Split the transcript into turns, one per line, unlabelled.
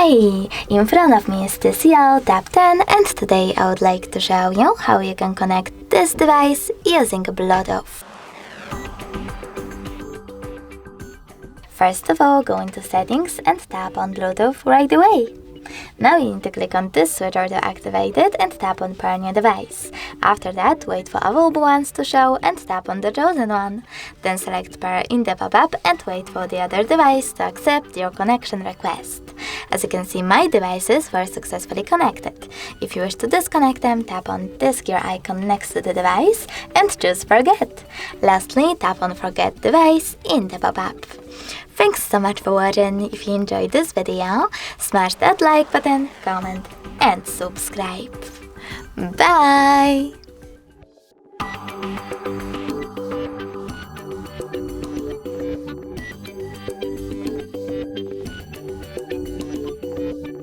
Hi! In front of me is TCL Tab 10 and today I would like to show you how you can connect this device using Bluetooth. First of all, go into settings and tap on Bluetooth right away. Now you need to click on this switcher to activate it and tap on pair new device. After that, wait for available ones to show and tap on the chosen one. Then select pair in the pop-up and wait for the other device to accept your connection request. As you can see, my devices were successfully connected. If you wish to disconnect them, tap on this gear icon next to the device and choose forget. Lastly, tap on forget device in the pop-up. Thanks so much for watching. If you enjoyed this video, smash that like button, comment and subscribe. Bye!